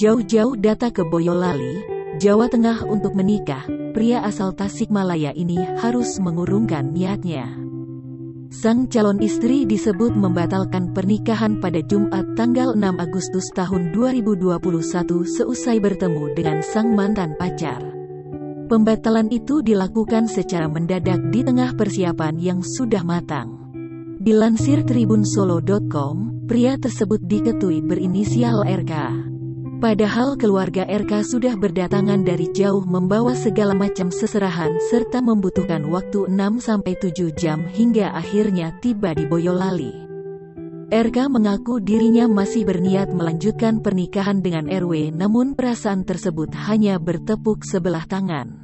Jauh-jauh datang ke Boyolali, Jawa Tengah untuk menikah, pria asal Tasikmalaya ini harus mengurungkan niatnya. Sang calon istri disebut membatalkan pernikahan pada Jumat tanggal 6 Agustus tahun 2021 seusai bertemu dengan sang mantan pacar. Pembatalan itu dilakukan secara mendadak di tengah persiapan yang sudah matang. Dilansir tribunsolo.com, pria tersebut diketahui berinisial RK. Padahal keluarga RK sudah berdatangan dari jauh membawa segala macam seserahan serta membutuhkan waktu 6-7 jam hingga akhirnya tiba di Boyolali. RK mengaku dirinya masih berniat melanjutkan pernikahan dengan RW, namun perasaan tersebut hanya bertepuk sebelah tangan.